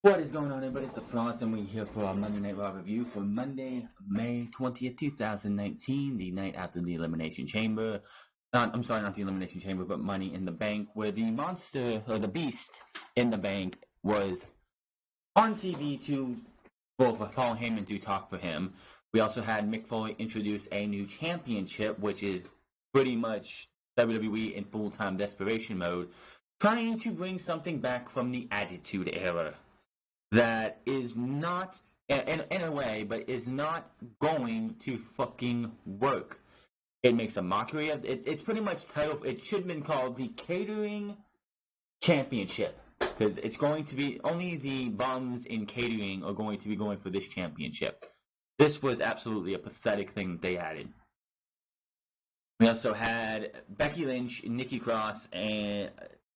What is going on, everybody? It's the France, and we're here for our Monday Night Raw review for Monday, May 20th, 2019, the night after the Elimination Chamber. I'm sorry, not the Elimination Chamber, but Money in the Bank, where the monster, or the beast in the bank, was on TV for Paul Heyman to talk for him. We also had Mick Foley introduce a new championship, which is pretty much WWE in full-time desperation mode, trying to bring something back from the Attitude Era that is not, in a way, but is not going to fucking work. It makes a mockery of it. It's pretty much titled. It should have been called the Catering Championship, because it's going to be only the bums in catering are going to be going for this championship. This was absolutely a pathetic thing that they added. We also had Becky Lynch, Nikki Cross, and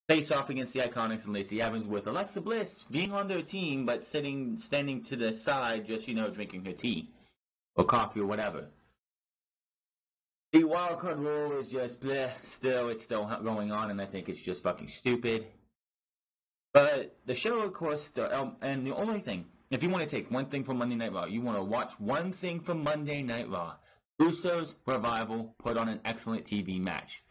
face off against the Iconics and Lacey Evans, with Alexa Bliss being on their team but standing to the side, just drinking her tea or coffee or whatever. The wildcard rule is just bleh. It's still going on, and I think it's just fucking stupid. But the show, of course, and the only thing, if you want to take one thing from Monday Night Raw, you want to watch one thing from Monday Night Raw. Usos Revival put on an excellent TV match.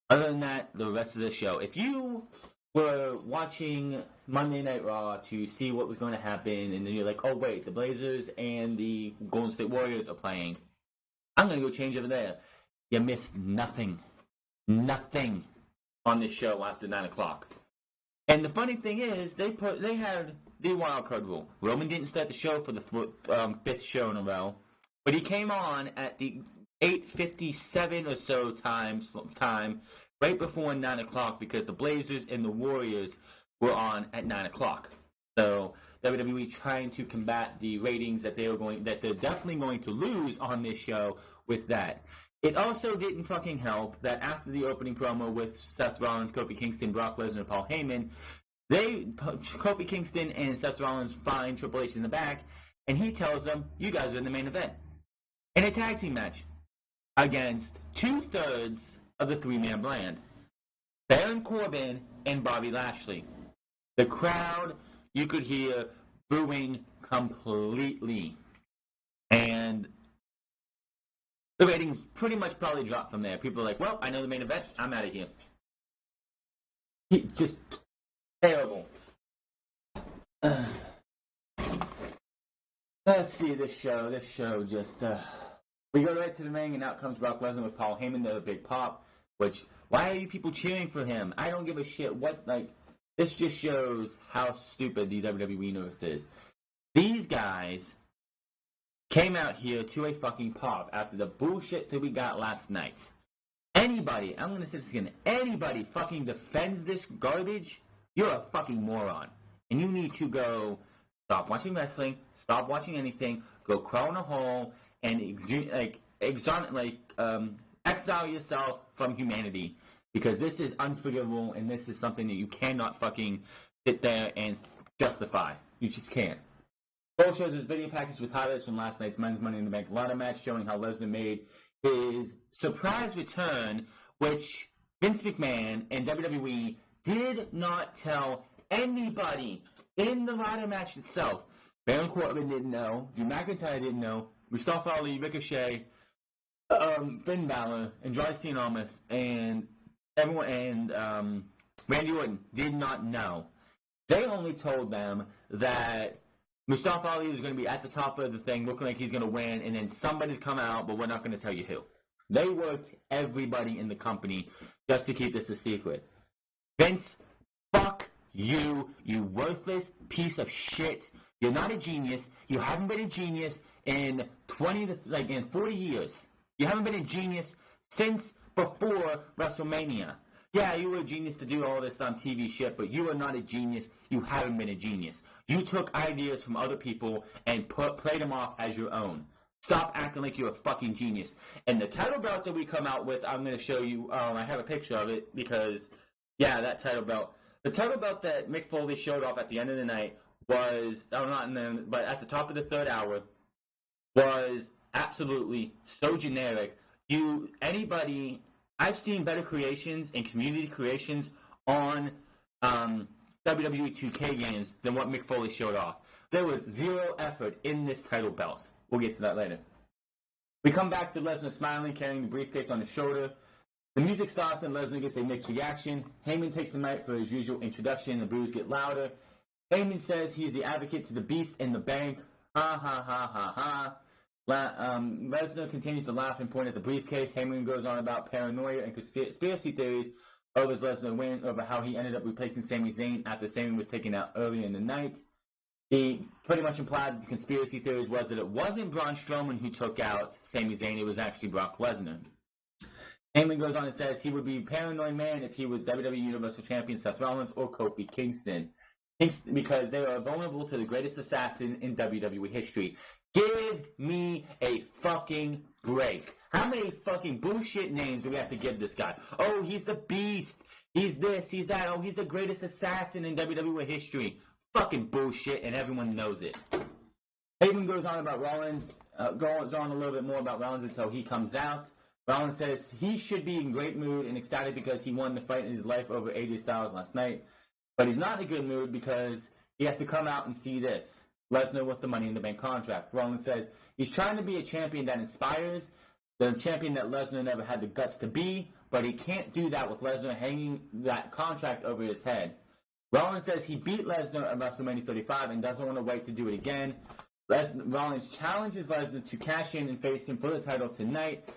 Other than that, the rest of the show, if you were watching Monday Night Raw to see what was going to happen, and then you're like, oh wait, the Blazers and the Golden State Warriors are playing, I'm going to go change over there. You missed nothing. Nothing on this show after 9 o'clock. And the funny thing is, they had the wild card rule. Roman didn't start the show for the fifth show in a row, but he came on at the 8:57 or so time right before 9 o'clock, because the Blazers and the Warriors were on at 9 o'clock. So WWE trying to combat the ratings that they're definitely going to lose on this show with that. It also didn't fucking help that after the opening promo with Seth Rollins, Kofi Kingston, Brock Lesnar, and Paul Heyman, Kofi Kingston and Seth Rollins find Triple H in the back, and he tells them, you guys are in the main event. In a tag team match against 2/3 of the three-man brand, Baron Corbin and Bobby Lashley. The crowd, you could hear booing completely. And the ratings pretty much probably dropped from there. People are like, well, I know the main event, I'm out of here. Just terrible. Let's see this show. This show just... We go right to the ring, and out comes Brock Lesnar with Paul Heyman. They're a big pop. Which, why are you people cheering for him? I don't give a shit. This just shows how stupid the WWE universe is. These guys came out here to a fucking pop after the bullshit that we got last night. Anybody, I'm going to say this again, anybody fucking defends this garbage, you're a fucking moron. And you need to go stop watching wrestling, stop watching anything, go crawl in a hole, and exile yourself from humanity. Because this is unforgivable, and this is something that you cannot fucking sit there and justify. You just can't. Gold shows his video package with highlights from last night's Men's Money in the Bank ladder match, showing how Lesnar made his surprise return, which Vince McMahon and WWE did not tell anybody in the ladder match itself. Baron Corbin didn't know. Drew McIntyre didn't know. Mustafa Ali, Ricochet, Finn Balor, Andrade Cien Almas, and everyone, and Randy Orton did not know. They only told them that Mustafa Ali was going to be at the top of the thing, looking like he's going to win, and then somebody's come out, but we're not going to tell you who. They worked everybody in the company just to keep this a secret. Vince, fuck you, you worthless piece of shit. You're not a genius. You haven't been a genius in 40 years. You haven't been a genius since before WrestleMania. Yeah, you were a genius to do all this on TV shit, but you are not a genius. You haven't been a genius. You took ideas from other people and played them off as your own. Stop acting like you're a fucking genius. And the title belt that we come out with, I'm going to show you. I have a picture of it because, yeah, that title belt. The title belt that Mick Foley showed off at the end of the night was, but at the top of the third hour, was absolutely so generic. I've seen better creations and community creations on WWE 2K games than what Mick Foley showed off. There was zero effort in this title belt. We'll get to that later. We come back to Lesnar smiling, carrying the briefcase on his shoulder. The music stops and Lesnar gets a mixed reaction. Heyman takes the mic for his usual introduction and the boos get louder. Heyman says he is the advocate to the beast in the bank. Ha ha ha ha ha. Lesnar continues to laugh and point at the briefcase. Heyman goes on about paranoia and conspiracy theories over his Lesnar win, over how he ended up replacing Sami Zayn after Sami was taken out earlier in the night. He pretty much implied that the conspiracy theories was that it wasn't Braun Strowman who took out Sami Zayn, it was actually Brock Lesnar. Heyman goes on and says he would be a paranoid man if he was WWE Universal Champion Seth Rollins or Kofi Kingston, because they are vulnerable to the greatest assassin in WWE history. Give me a fucking break. How many fucking bullshit names do we have to give this guy? Oh, he's the beast. He's this, he's that. Oh, he's the greatest assassin in WWE history. Fucking bullshit, and everyone knows it. Heyman goes on about Rollins, goes on a little bit more about Rollins until he comes out. Rollins says he should be in great mood and ecstatic because he won the fight in his life over AJ Styles last night. But he's not in a good mood because he has to come out and see this. Lesnar with the Money in the Bank contract. Rollins says he's trying to be a champion that inspires, the champion that Lesnar never had the guts to be, but he can't do that with Lesnar hanging that contract over his head. Rollins says he beat Lesnar at WrestleMania 35 and doesn't want to wait to do it again. Rollins challenges Lesnar to cash in and face him for the title tonight.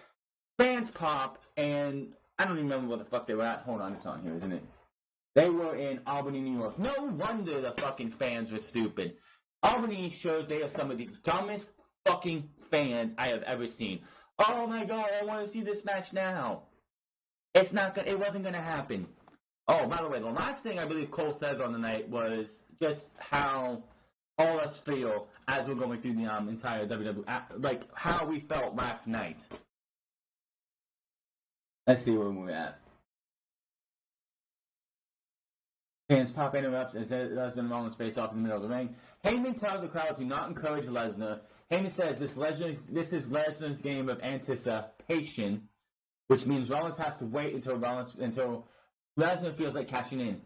Fans pop, and I don't remember what the fuck they were at. Hold on, it's on here, isn't it? They were in Albany, New York. No wonder the fucking fans were stupid. Albany shows they are some of the dumbest fucking fans I have ever seen. Oh my god, I want to see this match now. It wasn't gonna happen. Oh, by the way, the last thing I believe Cole says on the night was just how all us feel as we're going through the entire WWE, like how we felt last night. Let's see where we're at. Fans pop interrupts as Lesnar and Rollins face off in the middle of the ring. Heyman tells the crowd to not encourage Lesnar. Heyman says this is Lesnar's game of anticipation, which means Rollins has to wait until Lesnar feels like cashing in.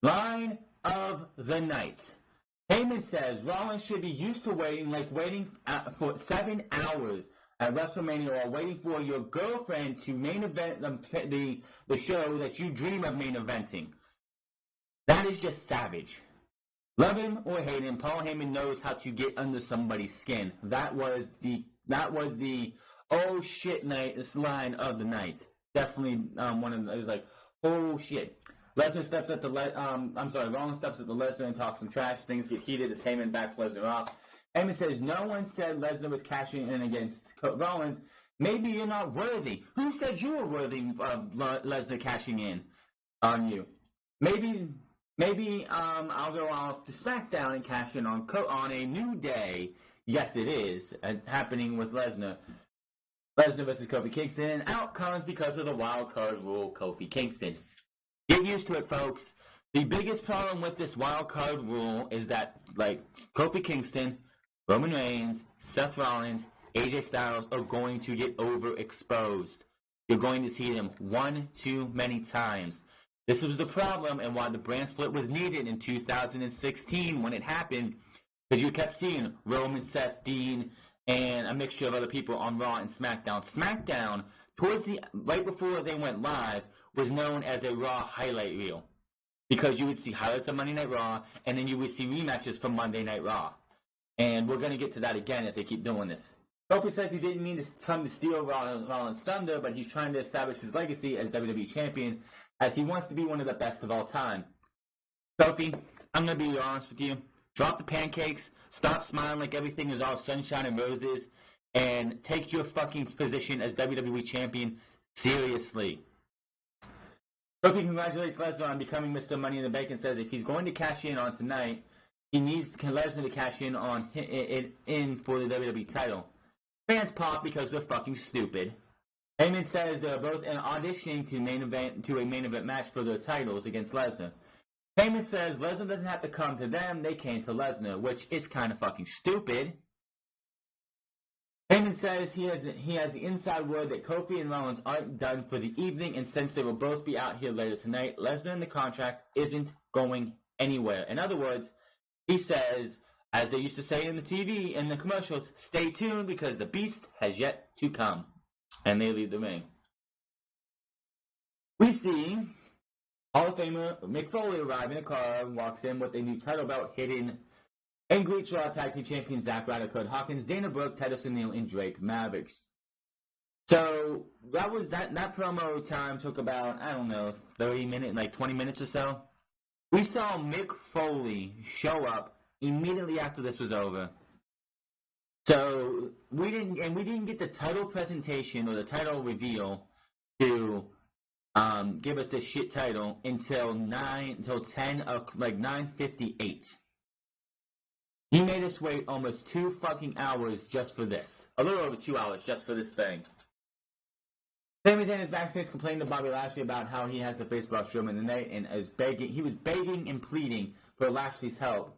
Line of the night. Heyman says Rollins should be used to waiting for 7 hours at WrestleMania while waiting for your girlfriend to main event the show that you dream of main eventing. That is just savage. Love him or hate him, Paul Heyman knows how to get under somebody's skin. That was the oh shit line of the night. Definitely one of them. It was like, oh shit. Rollins steps at the Lesnar and talks some trash. Things get heated as Heyman backs Lesnar off. Heyman says no one said Lesnar was cashing in against Rollins. Maybe you're not worthy. Who said you were worthy of Lesnar cashing in on you? Maybe I'll go off to SmackDown and cash in on a new day. Yes, it is happening with Lesnar. Lesnar versus Kofi Kingston, and out comes, because of the wild card rule, Kofi Kingston. Get used to it, folks. The biggest problem with this wild card rule is that, like, Kofi Kingston, Roman Reigns, Seth Rollins, AJ Styles are going to get overexposed. You're going to see them one too many times. This was the problem and why the brand split was needed in 2016 when it happened, because you kept seeing Roman, Seth, Dean, and a mixture of other people on Raw and SmackDown. SmackDown, right before they went live, was known as a Raw highlight reel, because you would see highlights of Monday Night Raw, and then you would see rematches from Monday Night Raw. And we're going to get to that again if they keep doing this. Kofi says he didn't mean to come to steal Rollins' thunder, but he's trying to establish his legacy as WWE Champion, as he wants to be one of the best of all time. Kofi, I'm going to be honest with you. Drop the pancakes, stop smiling like everything is all sunshine and roses, and take your fucking position as WWE Champion seriously. Kofi congratulates Lesnar on becoming Mr. Money in the Bank and says if he's going to cash in on tonight, he needs Lesnar to cash in on for the WWE title. Fans pop because they're fucking stupid. Heyman says they're both auditioning to a main event match for their titles against Lesnar. Heyman says Lesnar doesn't have to come to them, they came to Lesnar, which is kind of fucking stupid. Heyman says he has the inside word that Kofi and Rollins aren't done for the evening, and since they will both be out here later tonight, Lesnar in the contract isn't going anywhere. In other words, he says, as they used to say in the TV, in the commercials, stay tuned because the beast has yet to come. And they leave the ring. We see Hall of Famer Mick Foley arrive in a car and walks in with a new title belt hidden and greets Raw Tag Team Champions Zack Ryder, Kurt Hawkins, Dana Brooke, Titus O'Neil, and Drake Maverick. So that was that promo time took about, I don't know, 30 minutes, like 20 minutes or so. We saw Mick Foley show up immediately after this was over. So we didn't get the title presentation or the title reveal to give us this shit title until 9:58. He made us wait almost 2 fucking hours just for this. A little over 2 hours just for this thing. Sami Zayn is backstage complaining to Bobby Lashley about how he has to face Braun Strowman tonight, and he was begging and pleading for Lashley's help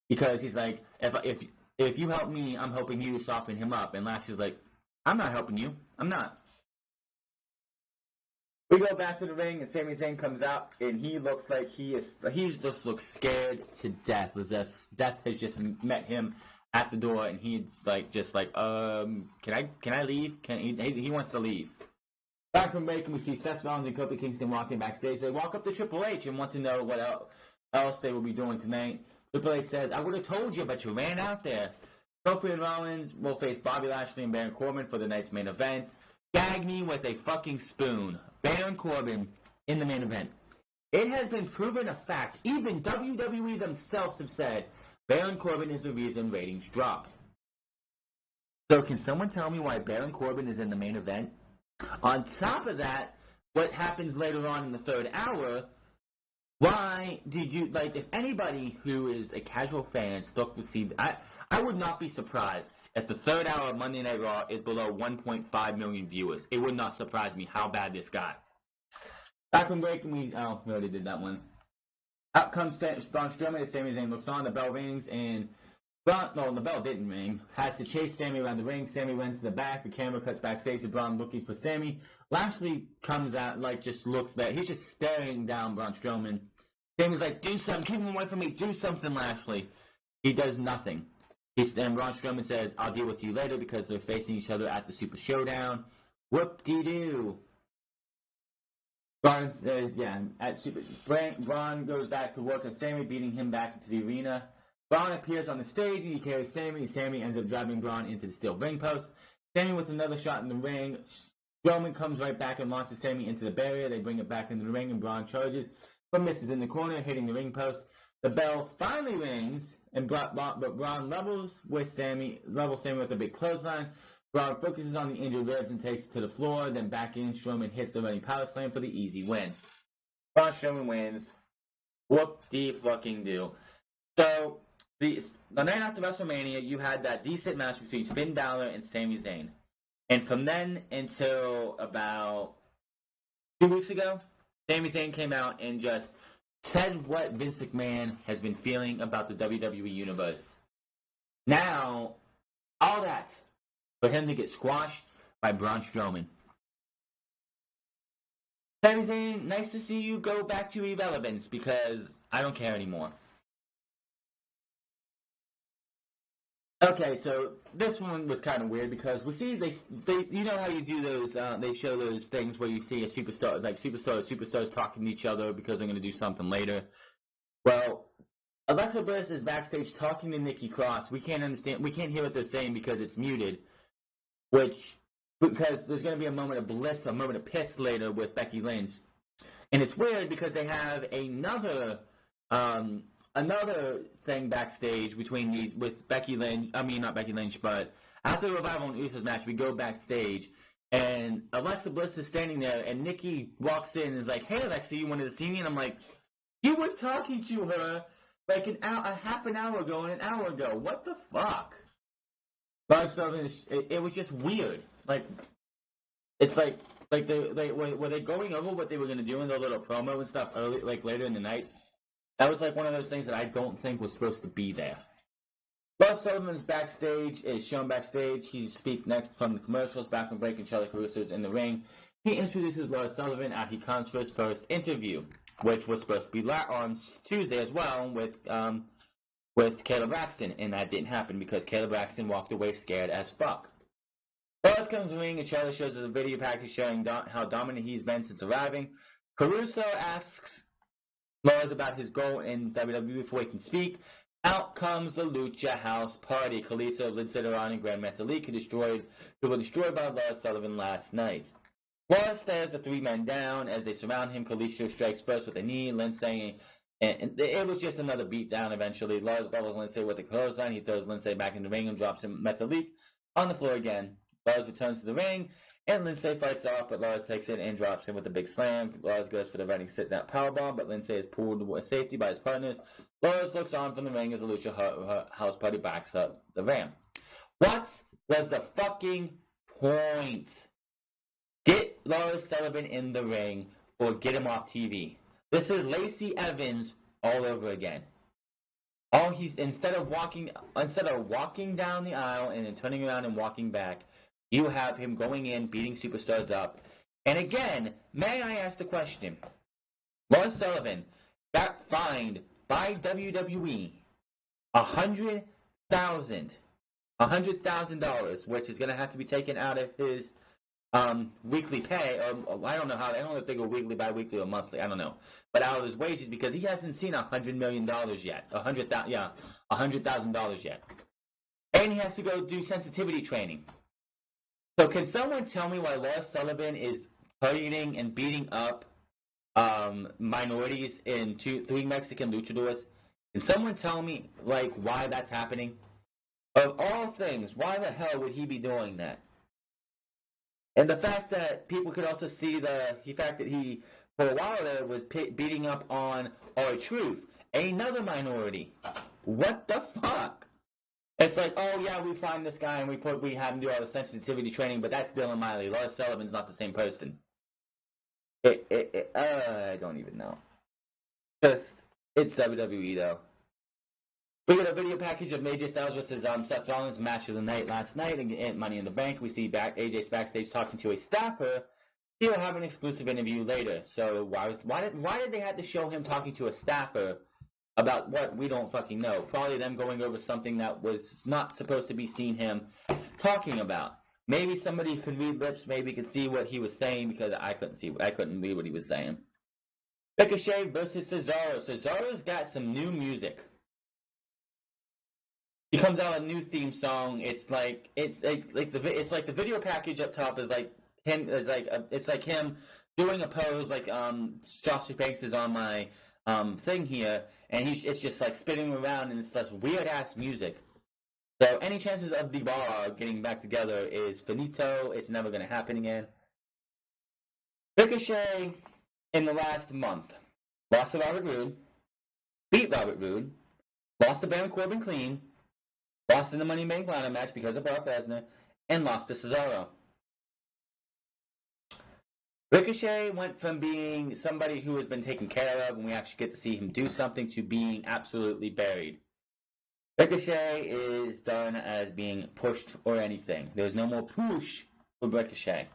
because he's like, if you help me, I'm helping you soften him up. And Lashley's like, I'm not helping you. I'm not. We go back to the ring, and Sami Zayn comes out, and he looks like he just looks scared to death, as if death has just met him at the door, and he's like, can I leave? He wants to leave. Back from break, we see Seth Rollins and Kofi Kingston walking backstage. They walk up to Triple H and want to know what else they will be doing tonight. Triple H says, I would have told you, but you ran out there. Kofi and Rollins will face Bobby Lashley and Baron Corbin for the night's main event. Gag me with a fucking spoon. Baron Corbin in the main event. It has been proven a fact. Even WWE themselves have said Baron Corbin is the reason ratings drop. So can someone tell me why Baron Corbin is in the main event? On top of that, what happens later on in the third hour, why did you, if anybody who is a casual fan stuck with I would not be surprised if the third hour of Monday Night Raw is below 1.5 million viewers. It would not surprise me how bad this got. Back from break, we already did that one. Out comes Braun Strowman as Sami Zayn looks on, the bell rings, and the bell didn't ring. Has to chase Sami around the ring. Sami runs to the back. The camera cuts backstage to Braun looking for Sami. Lashley comes out, just looks back. He's just staring down Braun Strowman. Sami's like, do something. Keep him away from me. Do something, Lashley. He does nothing. And Braun Strowman says, I'll deal with you later because they're facing each other at the Super Showdown. Whoop-de-doo. Braun says, Braun goes back to work on Sami, beating him back into the arena. Braun appears on the stage and he carries Sami. Sami ends up driving Braun into the steel ring post. Sami with another shot in the ring. Strowman comes right back and launches Sami into the barrier. They bring it back into the ring and Braun charges, but misses in the corner, hitting the ring post. The bell finally rings, but Braun levels Sami with a big clothesline. Braun focuses on the injured ribs and takes it to the floor. Then back in, Strowman hits the running power slam for the easy win. Braun Strowman wins. Whoop-de-fucking-do. So, the night after WrestleMania, you had that decent match between Finn Balor and Sami Zayn. And from then until about 2 weeks ago, Sami Zayn came out and just said what Vince McMahon has been feeling about the WWE Universe. Now, all that for him to get squashed by Braun Strowman. Sami Zayn, nice to see you go back to irrelevance because I don't care anymore. Okay, so this one was kind of weird because we see they you know how you do those they show those things where you see a superstars talking to each other because they're going to do something later. Well, Alexa Bliss is backstage talking to Nikki Cross. We can't hear what they're saying because it's muted. Because there's going to be a moment of bliss, a moment of piss later with Becky Lynch. And it's weird because they have another thing backstage with Becky Lynch. I mean, not Becky Lynch, but after the Revival and Usos match, we go backstage, and Alexa Bliss is standing there, and Nikki walks in and is like, "Hey, Alexa, you wanted to see me?" And I'm like, "You were talking to her like a half an hour ago and an hour ago. What the fuck?" But it was just weird. It's like were they going over what they were going to do in their little promo and stuff later in the night? That was one of those things that I don't think was supposed to be there. Lars Sullivan's shown backstage. He speaks next from the commercials, back from break, and Charlie Caruso's in the ring. He introduces Lars Sullivan as he comes for his first interview. which was supposed to be on Tuesday as well with Caleb Braxton, and that didn't happen because Caleb Braxton walked away scared as fuck. Lars comes to the ring and Charlotte shows us a video package showing how dominant he's been since arriving. Caruso asks Lars about his goal in WWE before he can speak. Out comes the Lucha House Party. Kalisto, Lindsay Dorado, and Grand Metalik who were destroyed by Lars Sullivan last night. Lars stares the three men down as they surround him. Kalisto strikes first with a knee. Lindsay, and it was just another beatdown eventually. Lars doubles Lindsay with a clothesline. He throws Lindsay back in the ring and drops him Metalik on the floor again. Lars returns to the ring, and Lindsay fights off, but Lars takes it and drops him with a big slam. Lars goes for the running sit-down powerbomb, but Lindsay is pulled with safety by his partners. Lars looks on from the ring as the Lucha House Party backs up the ramp. What was the fucking point? Get Lars Sullivan in the ring or get him off TV. This is Lacey Evans all over again. Instead of walking down the aisle and then turning around and walking back, you have him going in, beating superstars up. And again, may I ask the question? Lars Sullivan got fined by WWE $100,000, which is going to have to be taken out of his weekly pay. I don't know if they go weekly, bi-weekly, or monthly. I don't know. But out of his wages because he hasn't seen $100 million yet. $100,000 yet. And he has to go do sensitivity training. So can someone tell me why Lars Sullivan is targeting and beating up minorities in three Mexican luchadors? Can someone tell me why that's happening? Of all things, why the hell would he be doing that? And the fact that people could also see the fact that he, for a while there, was beating up on R-Truth, another minority. What the fuck? It's like, oh yeah, we find this guy and we have him do all the sensitivity training, but that's Dylan Miley. Lars Sullivan's not the same person. I don't even know. It's WWE though. We got a video package of Major Styles versus Seth Rollins match of the night last night and Money in the Bank. We see AJ's backstage talking to a staffer. He'll have an exclusive interview later. So why did they have to show him talking to a staffer about what? We don't fucking know. Probably them going over something that was not supposed to be seen him talking about. Maybe somebody could read lips, maybe could see what he was saying because I couldn't read what he was saying. Ricochet versus Cesaro. Cesaro's got some new music. He comes out with a new theme song. It's like the video package up top is like him. It's like him doing a pose like Josh Banks is on my thing here, and it's just like spinning around, and it's this weird ass music. So any chances of the bar getting back together is finito. It's never going to happen again. Ricochet in the last month lost to Robert Roode, beat Robert Roode, lost to Baron Corbin clean. Lost in the Money in the Bank ladder match because of Brock Lesnar, and lost to Cesaro. Ricochet went from being somebody who has been taken care of, and we actually get to see him do something, to being absolutely buried. Ricochet is done as being pushed or anything. There's no more push for Ricochet.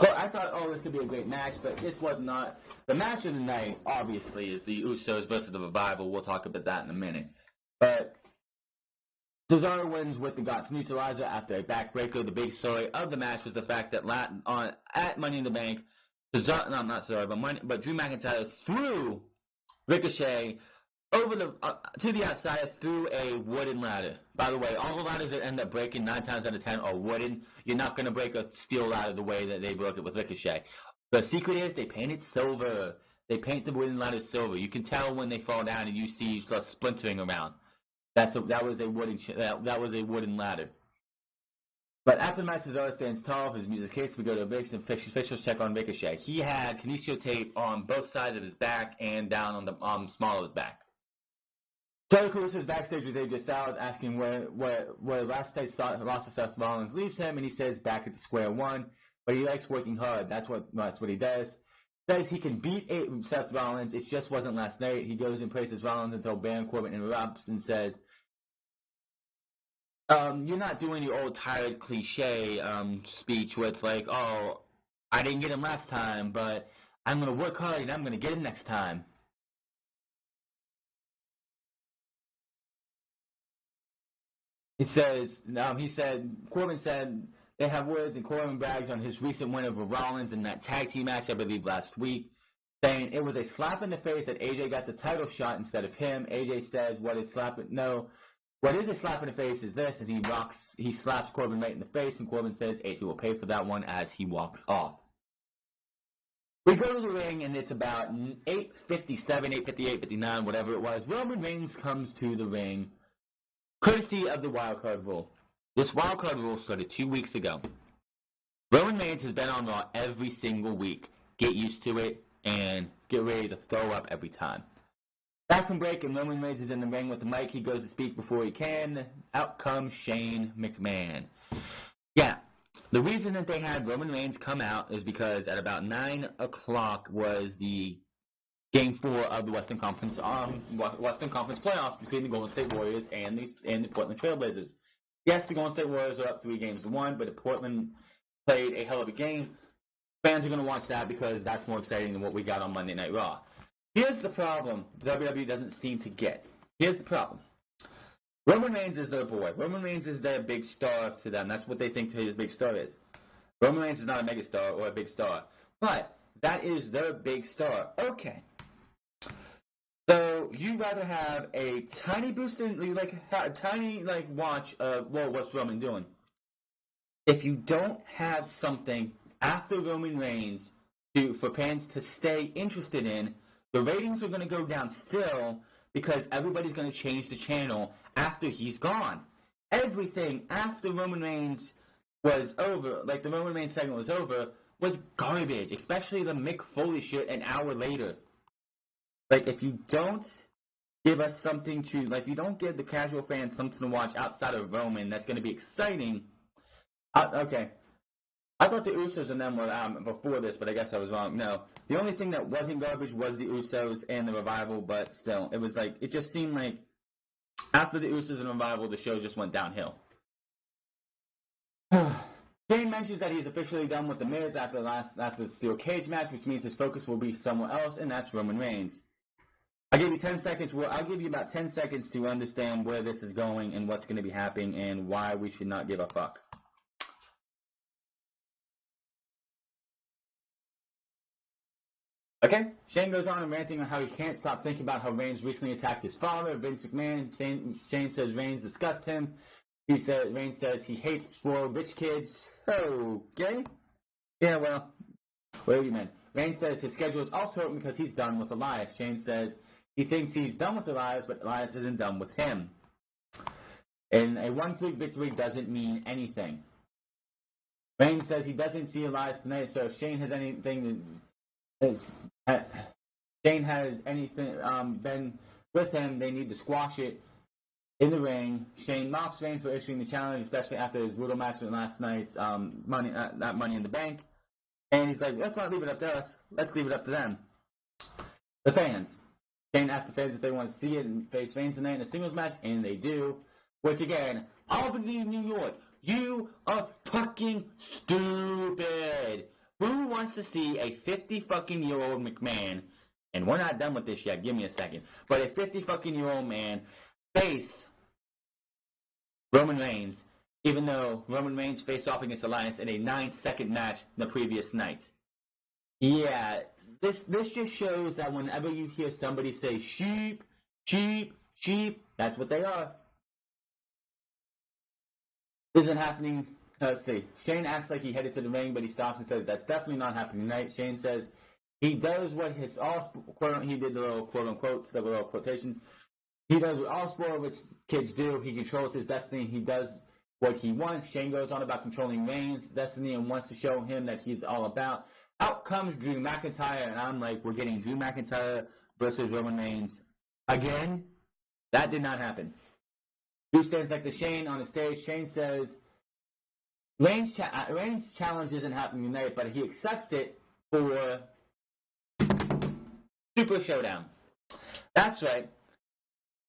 So I thought, this could be a great match, but this was not. The match of the night, obviously, is the Usos versus the Revival. We'll talk about that in a minute. But Cesaro wins with the Gotsnitsa after a backbreaker. The big story of the match was the fact that at Money in the Bank, Drew McIntyre threw Ricochet over to the outside through a wooden ladder. By the way, all the ladders that end up breaking 9 times out of 10 are wooden. You're not going to break a steel ladder the way that they broke it with Ricochet. The secret is they paint it silver. They paint the wooden ladders silver. You can tell when they fall down and you see stuff splintering around. That was a wooden ladder. But after the match, Cesaro stands tall for his music case. We go to a big officials check on Ricochet. He had kinesio tape on both sides of his back and down on the small of his back. Terry Crews is backstage with AJ Styles, asking where last night Seth Rollins leaves him, and he says back at the square one. But he likes working hard. That's what he does. Says he can beat Seth Rollins. It just wasn't last night. He goes and praises Rollins until Baron Corbin interrupts and says, you're not doing your old tired cliche speech with I didn't get him last time, but I'm going to work hard and I'm going to get him next time. He said, Corbin said they have words, and Corbin brags on his recent win over Rollins in that tag team match, I believe, last week, saying it was a slap in the face that AJ got the title shot instead of him. AJ says, what is a slap in the face is this, and he slaps Corbin right in the face, and Corbin says AJ will pay for that one as he walks off. We go to the ring, and it's about 8:57, 8:58, 59, whatever it was. Roman Reigns comes to the ring, courtesy of the wildcard rule. This wildcard rule started 2 weeks ago. Roman Reigns has been on Raw every single week. Get used to it and get ready to throw up every time. Back from break, and Roman Reigns is in the ring with the mic. He goes to speak before he can. Out comes Shane McMahon. Yeah, the reason that they had Roman Reigns come out is because at about 9 o'clock was the Game 4 of the Western Conference playoffs between the Golden State Warriors and the Portland Trailblazers. Yes, the Golden State Warriors are up 3-1, but Portland played a hell of a game. Fans are going to watch that because that's more exciting than what we got on Monday Night Raw. Here's the problem WWE doesn't seem to get. Here's the problem. Roman Reigns is their boy. Roman Reigns is their big star to them. That's what they think his big star is. Roman Reigns is not a mega star or a big star. But that is their big star. Okay. So you'd rather have a tiny boost in, watch of, well, what's Roman doing? If you don't have something after Roman Reigns for fans to stay interested in, the ratings are going to go down still because everybody's going to change the channel after he's gone. Everything after Roman Reigns was over, like the Roman Reigns segment was over, was garbage, especially the Mick Foley shit an hour later. Like, if you don't give us something to, like, you don't give the casual fans something to watch outside of Roman that's going to be exciting. Okay. I thought the Usos and them were before this, but I guess I was wrong. No. The only thing that wasn't garbage was the Usos and the Revival, but still. It was like, it just seemed like after the Usos and Revival, the show just went downhill. Shane mentions that he's officially done with The Miz after the Steel Cage match, which means his focus will be somewhere else, and that's Roman Reigns. I'll give you 10 seconds. I'll give you about 10 seconds to understand where this is going and what's going to be happening and why we should not give a fuck. Okay, Shane goes on and ranting on how he can't stop thinking about how Reigns recently attacked his father, Vince McMahon. Shane says Reigns disgusted him. Reigns says he hates spoiled rich kids. Okay. Yeah, well, whatever you meant. Reigns says his schedule is also open because he's done with Elias. Shane says he thinks he's done with Elias, but Elias isn't done with him. And a 1-3 victory doesn't mean anything. Reigns says he doesn't see Elias tonight, so if Shane has anything been with him, they need to squash it in the ring. Shane mocks Reigns for issuing the challenge, especially after his brutal match in last night's Money in the Bank. And he's like, let's not leave it up to us. Let's leave it up to them. The fans. Shane asks the fans if they want to see it and face Reigns tonight in a singles match, and they do. Which, again, Albany, New York, you are fucking stupid. Who wants to see a 50-fucking-year-old McMahon, and we're not done with this yet, give me a second, but a 50-fucking-year-old man face Roman Reigns, even though Roman Reigns faced off against Elias in a 9-second match the previous night. Yeah, this just shows that whenever you hear somebody say sheep, sheep, sheep, that's what they are. Isn't happening. Let's see. Shane acts like he headed to the ring, but he stops and says that's definitely not happening tonight. Shane says he does what he did the little quote-unquote, the little quotations. He does what all sport rich kids do. He controls his destiny. He does what he wants. Shane goes on about controlling Reigns' destiny and wants to show him that he's all about. Out comes Drew McIntyre, and I'm like, we're getting Drew McIntyre versus Roman Reigns again? That did not happen. Drew stands next to Shane on the stage. Shane says Reigns' challenge isn't happening tonight, but he accepts it for Super Showdown. That's right.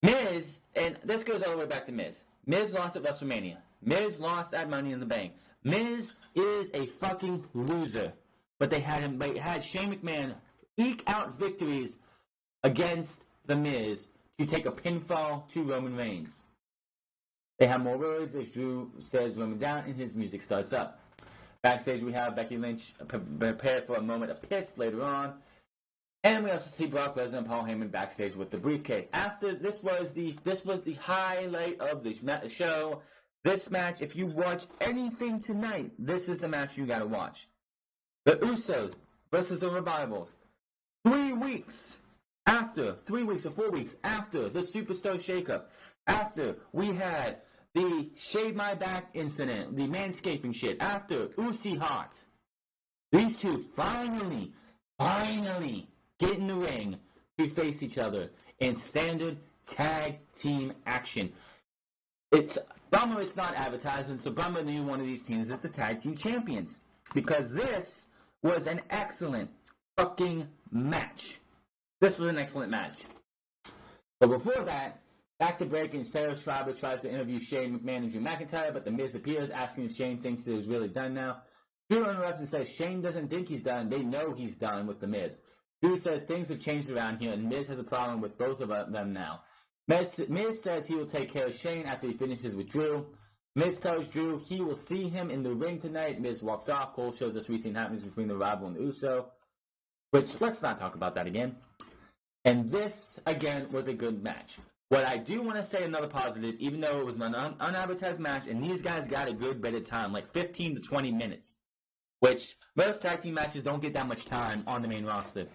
Miz, and this goes all the way back to Miz. Miz lost at WrestleMania. Miz lost at Money in the Bank. Miz is a fucking loser. But they had Shane McMahon eke out victories against The Miz to take a pinfall to Roman Reigns. They have more words as Drew stares Roman down and his music starts up. Backstage we have Becky Lynch prepared for a moment of piss later on. And we also see Brock Lesnar and Paul Heyman backstage with the briefcase. After this was the highlight of the show. This match, if you watch anything tonight, this is the match you gotta watch. The Usos versus the Revivals. 3 weeks or 4 weeks after the Superstar Shakeup, after we had the Shave My Back incident, the manscaping shit, after Usi Hot, these two finally get in the ring to face each other in standard tag team action. It's bummer it's not advertised, and it's a bummer that one of these teams is the tag team champions. Because this was an excellent fucking match. This was an excellent match. But before that, back to break, and Sarah Schreiber tries to interview Shane McMahon and Drew McIntyre, but The Miz appears, asking if Shane thinks that it's really done now. Drew interrupts and says Shane doesn't think he's done. They know he's done with The Miz. Drew said things have changed around here, and Miz has a problem with both of them now. Miz says he will take care of Shane after he finishes with Drew. Miz tells Drew he will see him in the ring tonight. Miz walks off. Cole shows us recent happenings between the Rival and the Uso, which, let's not talk about that again. And this, again, was a good match. What I do want to say, another positive, even though it was an unadvertised match, and these guys got a good bit of time, like 15 to 20 minutes, which most tag team matches don't get that much time on the main roster.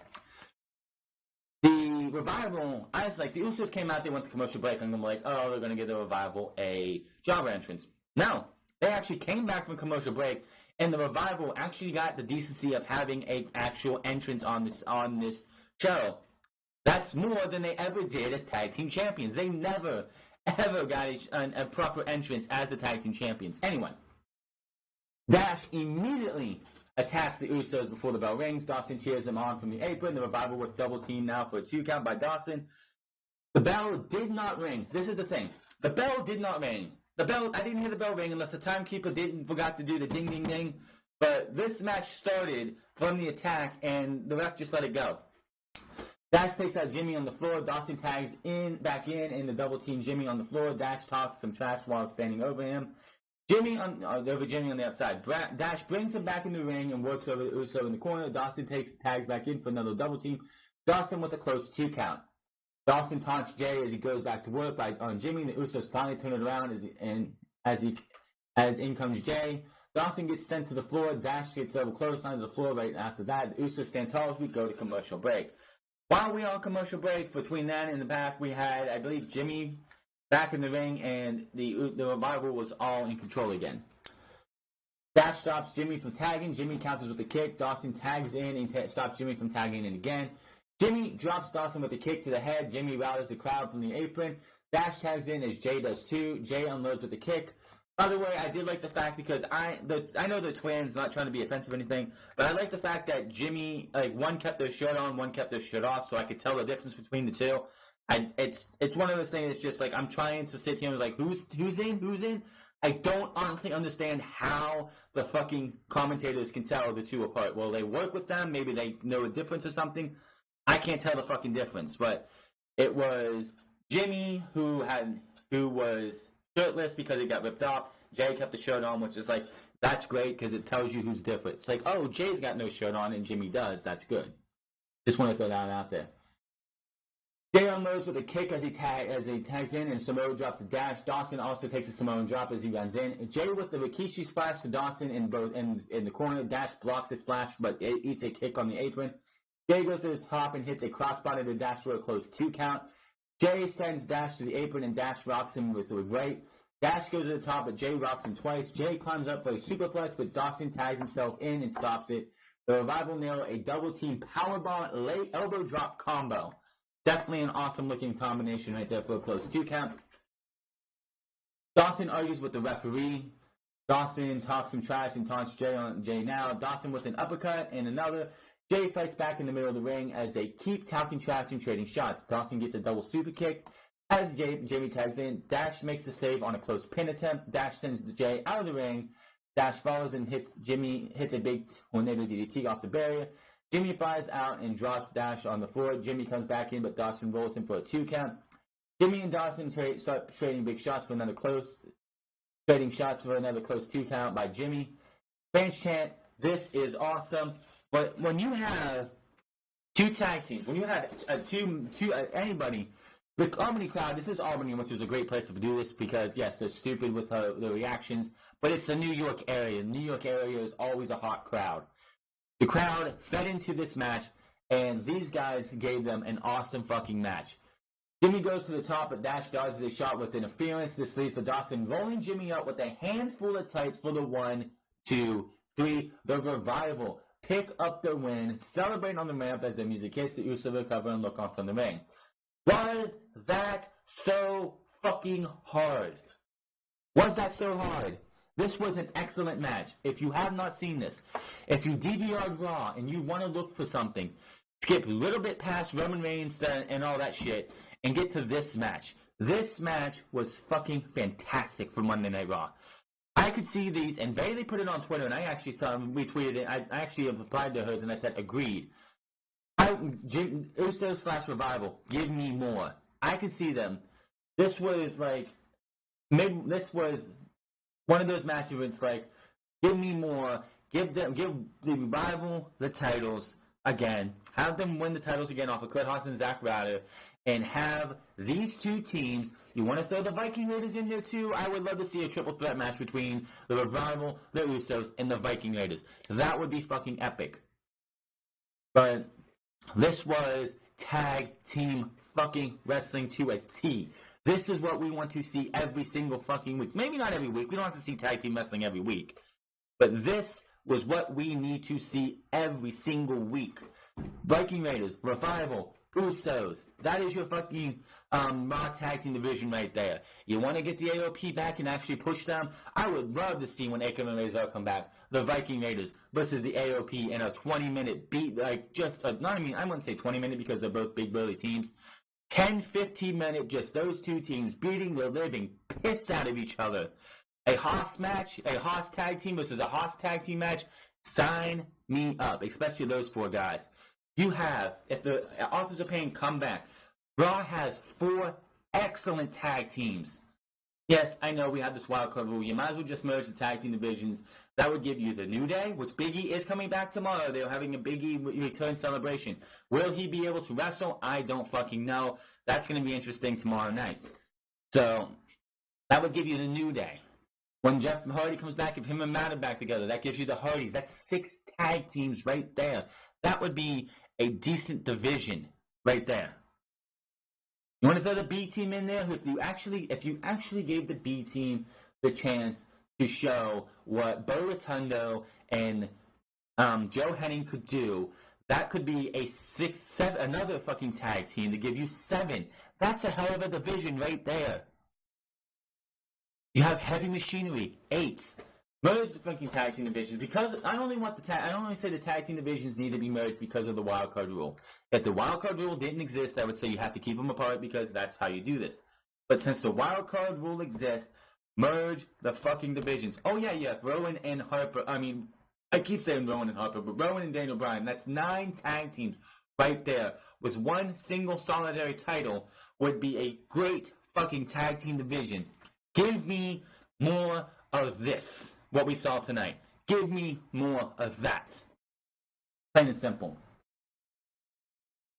The Revival, I was like, the Usos came out, they went to commercial break, and I'm like, oh, they're going to give the Revival a jobber entrance. No, they actually came back from commercial break, and the Revival actually got the decency of having an actual entrance on this show. That's more than they ever did as tag team champions. They never, ever got a proper entrance as the tag team champions. Anyway, Dash immediately attacks the Usos before the bell rings. Dawson cheers him on from the apron. The Revival with double team now for a 2 count by Dawson. The bell did not ring. This is the thing. The bell did not ring. I didn't hear the bell ring unless the timekeeper forgot to do the ding ding ding. But this match started from the attack and the ref just let it go. Dash takes out Jimmy on the floor. Dawson tags back in the double team Jimmy on the floor. Dash talks some trash while standing over him. Jimmy on the outside. Dash brings him back in the ring and works over Uso in the corner. Dawson tags back in for another double team. Dawson with a close 2 count. Dawson taunts Jay as he goes back to work on Jimmy. The Usos finally turn it around as in comes Jay. Dawson gets sent to the floor. Dash gets double clothesline to the floor right after that. The Usos stand tall as we go to commercial break. While we are on commercial break, between that and the back, we had, I believe, Jimmy back in the ring, and the Revival was all in control again. Dash stops Jimmy from tagging. Jimmy counters with a kick. Dawson tags in and stops Jimmy from tagging in again. Jimmy drops Dawson with a kick to the head. Jimmy rallies the crowd from the apron. Dash tags in as Jay does too. Jay unloads with a kick. By the way, I did like the fact, because I know the twins, not trying to be offensive or anything, but I like the fact that Jimmy, one kept their shirt on, one kept their shirt off, so I could tell the difference between the two. It's one of those things. It's just like I'm trying to sit here and like who's in. I don't honestly understand how the fucking commentators can tell the two apart. Well, they work with them, maybe they know a difference or something. I can't tell the fucking difference, but it was Jimmy who was shirtless because he got ripped off. Jay kept the shirt on, which is like, that's great because it tells you who's different. It's like, oh, Jay's got no shirt on and Jimmy does. That's good. Just want to throw that out there. Jay unloads with a kick as he tags in, and Samoa drop to Dash. Dawson also takes a Samoan drop as he runs in. Jay with the Rikishi splash to Dawson in the corner. Dash blocks the splash, but it eats a kick on the apron. Jay goes to the top and hits a crossbody to Dash for a close 2 count. Jay sends Dash to the apron, and Dash rocks him with a right. Dash goes to the top, but Jay rocks him twice. Jay climbs up for a superplex, but Dawson tags himself in and stops it. The Revival nail a double-team powerbomb late elbow drop combo. Definitely an awesome-looking combination right there for a close 2 count. Dawson argues with the referee. Dawson talks some trash and taunts Jay now. Dawson with an uppercut and another. Jay fights back in the middle of the ring as they keep talking trash and trading shots. Dawson gets a double super kick as Jamie tags in. Dash makes the save on a close pin attempt. Dash sends Jay out of the ring. Dash follows and hits a big tornado DDT off the barrier. Jimmy flies out and drops Dash on the floor. Jimmy comes back in, but Dawson rolls him for a 2 count. Jimmy and Dawson start trading big shots for another close. Trading shots for another close 2 count by Jimmy. Fans chant, "This is awesome." But when you have two tag teams, when you have anybody, the Albany crowd, this is Albany, which is a great place to do this because, yes, they're stupid with the reactions, but it's the New York area. The New York area is always a hot crowd. The crowd fed into this match, and these guys gave them an awesome fucking match. Jimmy goes to the top, but Dash dodges a shot with interference. This leads to Dawson rolling Jimmy up with a handful of tights for the 1, 2, 3. The Revival pick up the win, celebrate on the ramp as the music hits. The Usos recover and look on from the ring. Was that so fucking hard? Was that so hard? This was an excellent match. If you have not seen this, if you DVR'd Raw and you want to look for something, skip a little bit past Roman Reigns and all that shit and get to this match. This match was fucking fantastic for Monday Night Raw. I could see these, and Bayley put it on Twitter, and I actually saw him retweeted it. I actually replied to hers, and I said, agreed. Usos / Revival, give me more. I could see them. This was like, maybe this was one of those matches where it's like, give me more. Give the Revival the titles again. Have them win the titles again off of Kurt Hawkins and Zack Ryder. And have these two teams, you want to throw the Viking Raiders in there too? I would love to see a triple threat match between the Revival, the Usos, and the Viking Raiders. That would be fucking epic. But this was tag team fucking wrestling to a T. This is what we want to see every single fucking week. Maybe not every week. We don't have to see tag team wrestling every week. But this was what we need to see every single week. Viking Raiders, Revival, Usos. That is your fucking Raw tag team division right there. You want to get the AOP back and actually push them? I would love to see when Akam and Razor come back, the Viking Raiders versus the AOP in a 20-minute beat. Like, I wouldn't say 20-minute because they're both big burly teams. 10, 15-minute, just those two teams beating the living piss out of each other. A Haas match, a Haas tag team versus a Haas tag team match. Sign me up, especially those 4 guys. You have, if the Authors of Pain come back, Raw has 4 excellent tag teams. Yes, I know we have this wild card rule. You might as well just merge the tag team divisions. That would give you the New Day, which Big E is coming back tomorrow. They're having a Big E return celebration. Will he be able to wrestle? I don't fucking know. That's going to be interesting tomorrow night. So, that would give you the New Day. When Jeff Hardy comes back, if him and Matt are back together, that gives you the Hardys. That's 6 tag teams right there. That would be a decent division right there. You want to throw the B team in there? If you actually gave the B team the chance to show what Bo Rotundo and Joe Henning could do, that could be a 6, 7, another fucking tag team to give you 7. That's a hell of a division right there. You have Heavy Machinery, 8. Merge the fucking tag team divisions because I only say the tag team divisions need to be merged because of the wild card rule. If the wild card rule didn't exist, I would say you have to keep them apart because that's how you do this. But since the wild card rule exists, merge the fucking divisions. Oh yeah, Rowan and Harper. I keep saying Rowan and Harper, but Rowan and Daniel Bryan. That's 9 tag teams right there. With one single solitary title would be a great fucking tag team division. Give me more of this. What we saw tonight. Give me more of that. Plain and simple.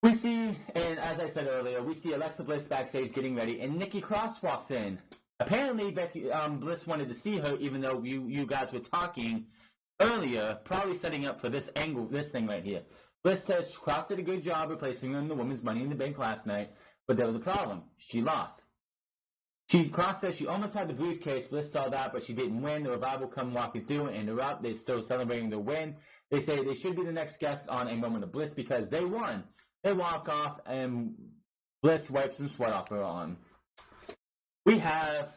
We see, and as I said earlier, we see Alexa Bliss backstage getting ready, and Nikki Cross walks in. Apparently, Bliss wanted to see her, even though you guys were talking earlier, probably setting up for this angle, this thing right here. Bliss says Cross did a good job replacing her in the Women's Money in the Bank last night, but there was a problem. She lost. Cross says she almost had the briefcase. Bliss saw that, but she didn't win. The Revival come walking through and interrupt. They're still celebrating their win. They say they should be the next guest on A Moment of Bliss because they won. They walk off, and Bliss wipes some sweat off her arm. We have...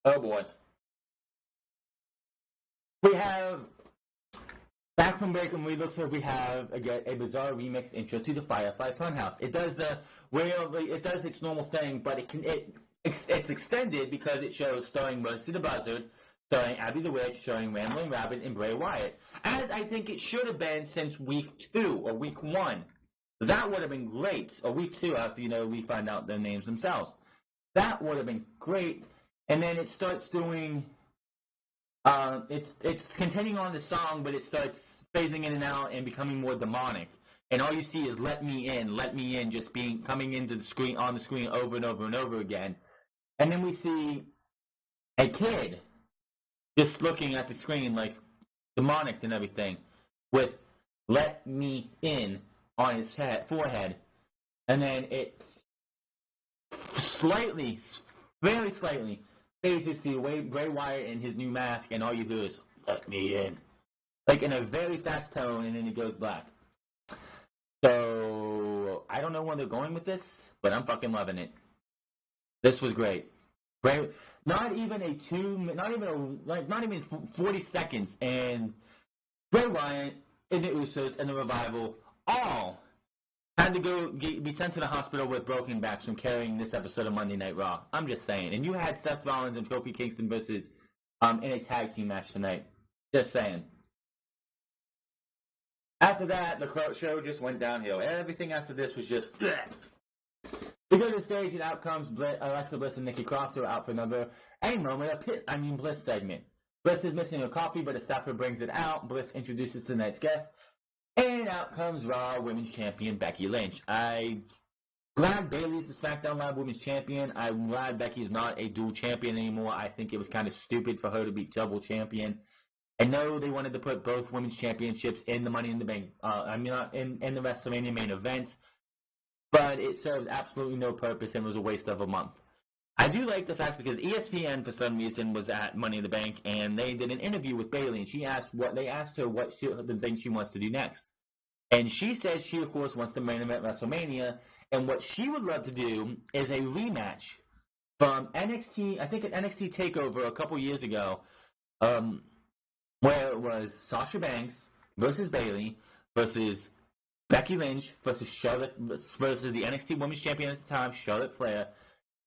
Oh, boy. We have... Back from break, and we looks like we have a bizarre remix intro to the Firefly Funhouse. It does its normal thing, but it's extended because it shows starring Mercy the Buzzard, starring Abby the Witch, starring Rambling Rabbit, and Bray Wyatt. As I think it should have been since week 2 or week 1. That would have been great. Or week 2 after, we find out their names themselves. That would have been great. And then it starts doing... it's continuing on the song, but it starts phasing in and out and becoming more demonic. And all you see is let me in, just coming into the screen, on the screen over and over and over again. And then we see a kid just looking at the screen like demonic and everything with let me in on his forehead. And then it slightly, very slightly, phases to Bray Wyatt in his new mask, and all you hear is let me in. Like in a very fast tone, and then it goes black. So, I don't know where they're going with this, but I'm fucking loving it. This was great. Not even 40 seconds, and Bray Wyatt and the Usos and the Revival all had to be sent to the hospital with broken backs from carrying this episode of Monday Night Raw. I'm just saying. And you had Seth Rollins and Kofi Kingston versus in a tag team match tonight. Just saying. After that, the show just went downhill. Everything after this was just... Bleh. We go to the stage, and out comes Alexa Bliss and Nikki Cross, who are out for another moment of Bliss segment. Bliss is missing her coffee, but a staffer brings it out. Bliss introduces tonight's guest, and out comes Raw Women's Champion Becky Lynch. I'm glad Bayley's the SmackDown Live Women's Champion. I'm glad Becky's not a dual champion anymore. I think it was kind of stupid for her to be double champion. I know they wanted to put both women's championships in the Money in the Bank, not in the WrestleMania main event, but it served absolutely no purpose and was a waste of a month. I do like the fact because ESPN for some reason was at Money in the Bank, and they did an interview with Bayley, and they asked her what the thing she wants to do next, and she said she of course wants to main event WrestleMania, and what she would love to do is a rematch from NXT. I think at NXT Takeover a couple years ago. Where it was Sasha Banks versus Bayley versus Becky Lynch versus the NXT Women's Champion at the time, Charlotte Flair,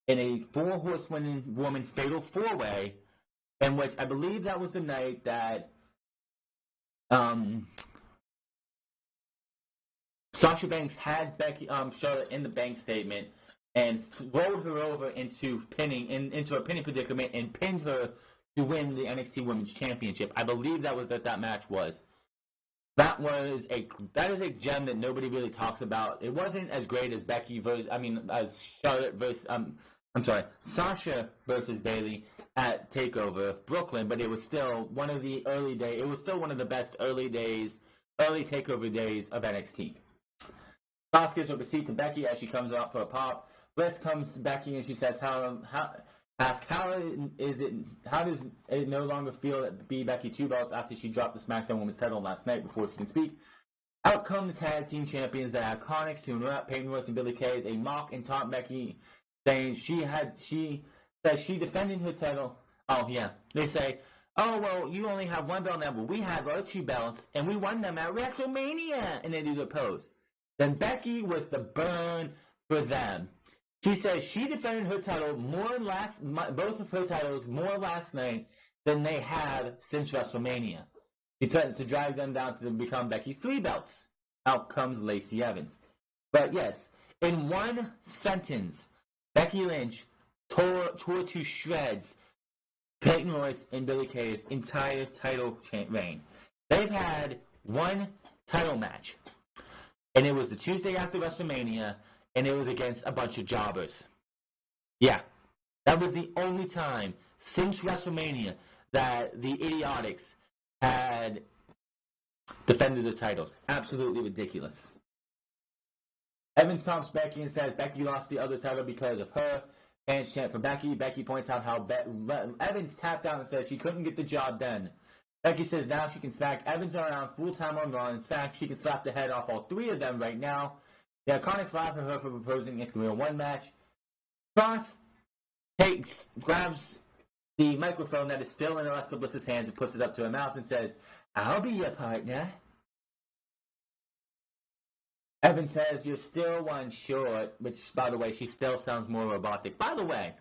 in a 4-horsewoman fatal 4-way, in which I believe that was the night that Sasha Banks had Charlotte in the bank statement and rolled her over into a pinning predicament and pinned her to win the NXT Women's Championship. I believe that was that match was. That is a gem that nobody really talks about. It wasn't as great as Sasha versus Bayley at Takeover Brooklyn, but it was still one of the early days. It was still one of the best early Takeover days of NXT. Cross gives her receipt to Becky as she comes out for a pop. Bliss comes to Becky and she says, how does it no longer feel to be Becky 2 belts after she dropped the SmackDown Women's title last night before she can speak? Out come the tag team champions, the Iconics, tune her up, Peyton Royce and Billie Kay. They mock and taunt Becky, saying she defended her title. Oh yeah, they say, oh well, you only have 1 belt now, but we have our 2 belts and we won them at WrestleMania, and they do the pose. Then Becky with the burn for them. She says she defended her title both of her titles more last night than they have since WrestleMania. She threatens to drag them down to become Becky's 3 belts. Out comes Lacey Evans. But yes, in one sentence, Becky Lynch tore to shreds Peyton Royce and Billie Kay's entire title reign. They've had 1 title match, and it was the Tuesday after WrestleMania, and it was against a bunch of jobbers. Yeah, that was the only time since WrestleMania that the Idiotics had defended their titles. Absolutely ridiculous. Evans taunts Becky and says Becky lost the other title because of her. Fans chant for Becky. Becky points out how Evans tapped out and says she couldn't get the job done. Becky says now she can smack Evans around full-time on Raw. In fact, she can slap the head off all 3 of them right now. The Iconics laugh at her for proposing a 3-on-1 match. Cross grabs the microphone that is still in Alexa Bliss's hands and puts it up to her mouth and says, I'll be your partner. Evan says, you're still 1 short, which, by the way, she still sounds more robotic. By the way,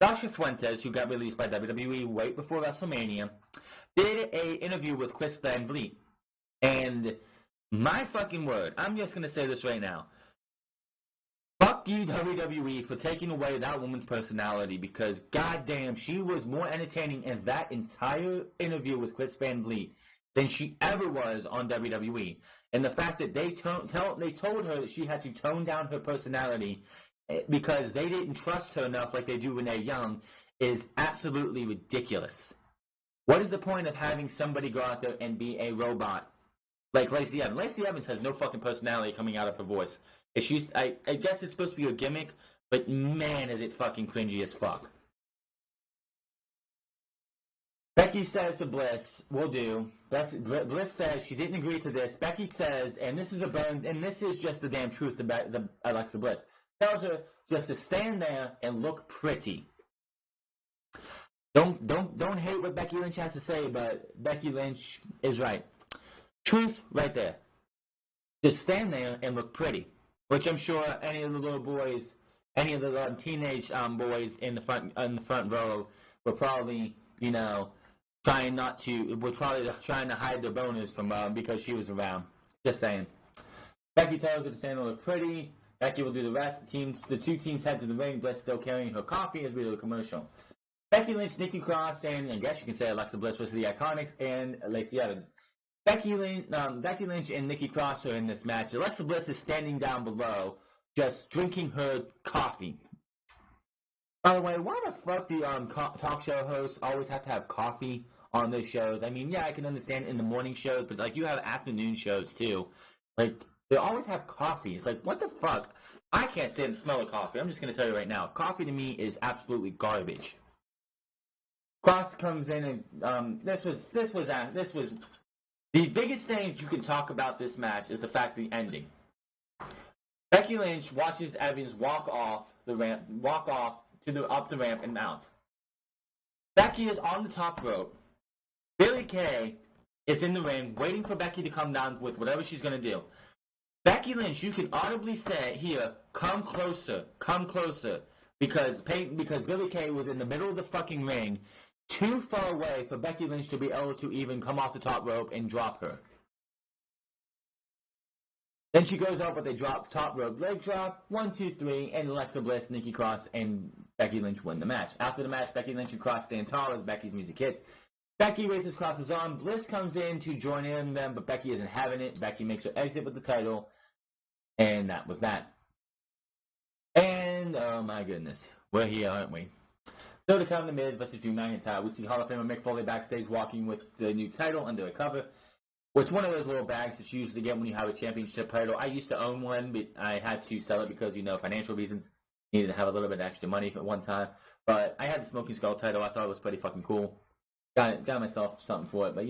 Sasha Fuentes, who got released by WWE right before WrestleMania, did a interview with Chris Van Vliet. And my fucking word, I'm just going to say this right now. Fuck you, WWE, for taking away that woman's personality, because goddamn, she was more entertaining in that entire interview with Chris Van Vliet than she ever was on WWE. And the fact that they told her that she had to tone down her personality because they didn't trust her enough like they do when they're young is absolutely ridiculous. What is the point of having somebody go out there and be a robot like Lacey Evans? Lacey Evans has no fucking personality coming out of her voice. I guess it's supposed to be a gimmick, but man, is it fucking cringy as fuck. Becky says to Bliss, "Will do." Bliss says she didn't agree to this. Becky says, and this is just the damn truth about the Alexa Bliss, tells her just to stand there and look pretty. Don't hate what Becky Lynch has to say, but Becky Lynch is right. Truth right there. Just stand there and look pretty. Which I'm sure any of the little boys, any of the teenage boys in the front row were probably, trying to hide their boners from because she was around. Just saying. Becky tells her to stand and look pretty. Becky will do the rest. The two teams head to the ring. Bliss still carrying her coffee as we do the commercial. Becky Lynch, Nikki Cross, and I guess you can say Alexa Bliss versus the Iconics and Lacey Evans. Becky Lynch and Nikki Cross are in this match. Alexa Bliss is standing down below, just drinking her coffee. By the way, why the fuck do talk show hosts always have to have coffee on their shows? I mean, yeah, I can understand in the morning shows, but you have afternoon shows too. They always have coffee. It's like, what the fuck? I can't stand the smell of coffee. I'm just gonna tell you right now, coffee to me is absolutely garbage. Cross comes in and this was the biggest thing you can talk about this match is the fact of the ending. Becky Lynch watches Evans walk off up the ramp and mount. Becky is on the top rope. Billie Kay is in the ring waiting for Becky to come down with whatever she's going to do. Becky Lynch, you can audibly say here, come closer, because Billie Kay was in the middle of the fucking ring, too far away for Becky Lynch to be able to even come off the top rope and drop her. Then she goes up with a top rope leg drop, 1, 2, 3, and Alexa Bliss, Nikki Cross, and Becky Lynch win the match. After the match, Becky Lynch and Cross stand tall as Becky's music hits. Becky raises Cross's arm. Bliss comes in to join in them, but Becky isn't having it. Becky makes her exit with the title, and that was that. And, oh my goodness, we're here, aren't we? So to come, The Miz versus Drew McIntyre. We see Hall of Famer Mick Foley backstage walking with the new title under a cover. It's one of those little bags that you usually get when you have a championship title. I used to own one, but I had to sell it because, financial reasons. Needed to have a little bit of extra money at one time. But I had the Smoking Skull title. I thought it was pretty fucking cool. Got myself something for it, but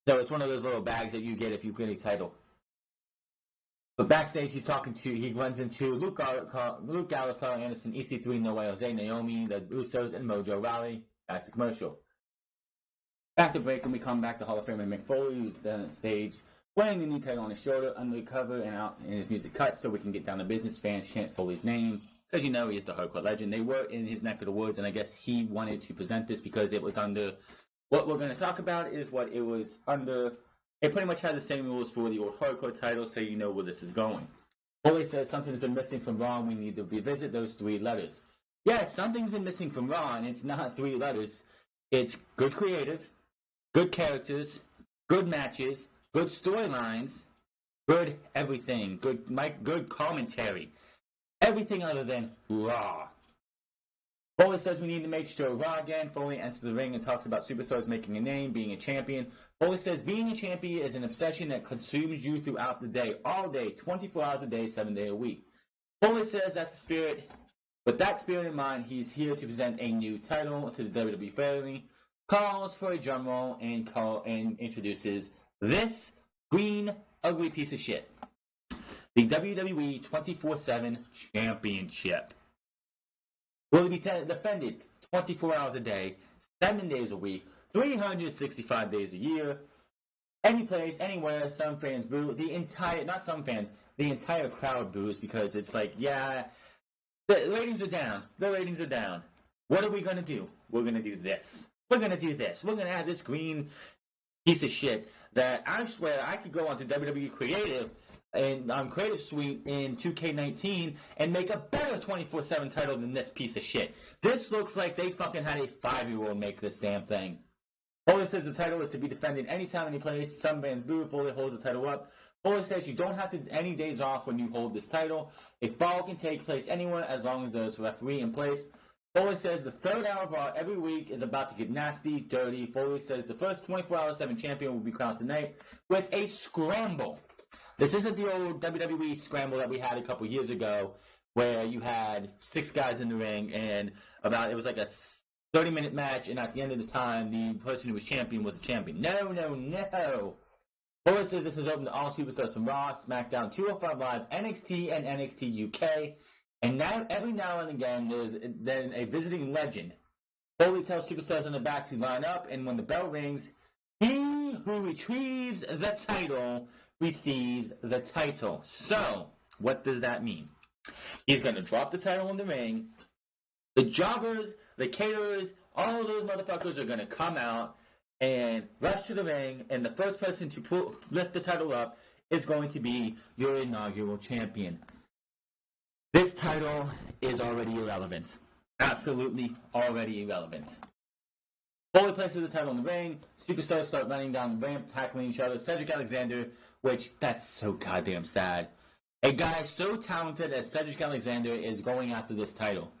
so it's one of those little bags that you get if you get a title. But backstage, he runs into Luke Gallows, Carl Anderson, EC3, No Way Jose, Naomi, the Usos, and Mojo Rawley. Back to commercial. Back to break, and we come back to Hall of Famer Mick Foley, who's down on stage, wearing the new title on his shoulder, under the cover, and out, and his music cuts so we can get down to business. Fans chant Foley's name, because he is the hardcore legend. They were in his neck of the woods, and I guess he wanted to present this because it was under, what we're going to talk about is what it was under. It pretty much had the same rules for the old hardcore title, so you know where this is going. Foley says something's been missing from Raw, and we need to revisit those 3 letters. Yes, something's been missing from Raw, and it's not 3 letters. It's good creative, good characters, good matches, good storylines, good everything, good commentary. Everything other than Raw. Foley says we need to make sure Raw again. Foley enters the ring and talks about superstars making a name, being a champion. Foley says being a champion is an obsession that consumes you throughout the day, all day, 24 hours a day, 7 days a week. Foley says that's the spirit. With that spirit in mind, he's here to present a new title to the WWE family. Calls for a drum roll and introduces this green, ugly piece of shit. The WWE 24/7 Championship will be defended 24 hours a day, 7 days a week, 365 days a year, any place, anywhere. Some fans boo. The entire crowd boos because it's like, yeah, The ratings are down. The ratings are down. What are we going to do? We're going to do this. We're going to do this. We're going to add this green piece of shit that I swear I could go onto WWE Creative and Creative Suite in 2K19 and make a better 24/7 title than this piece of shit. This looks like they fucking had a 5-year-old make this damn thing. Foley says the title is to be defended anytime, any place. Some fans boo. Foley holds the title up. Foley says you don't have to any days off when you hold this title. A fall can take place anywhere as long as there's a referee in place. Foley says the third hour of Raw every week is about to get nasty, dirty. Foley says the first 24/7 champion will be crowned tonight with a scramble. This isn't the old WWE scramble that we had a couple years ago where you had 6 guys in the ring and it was like a 30-minute match, and at the end of the time, the person who was champion was the champion. No, no, no. Foley says this is open to all superstars from Raw, SmackDown, 205 Live, NXT, and NXT UK. And now, every now and again, there's then a visiting legend. Foley tells superstars in the back to line up, and when the bell rings, he who retrieves the title receives the title. So, what does that mean? He's going to drop the title in the ring. The jobbers, the caterers, all of those motherfuckers are going to come out and rush to the ring, and the first person to lift the title up is going to be your inaugural champion. This title is already irrelevant. Absolutely already irrelevant. Foley places the title in the ring. Superstars start running down the ramp, tackling each other. Cedric Alexander, which, that's so goddamn sad. A guy so talented as Cedric Alexander is going after this title.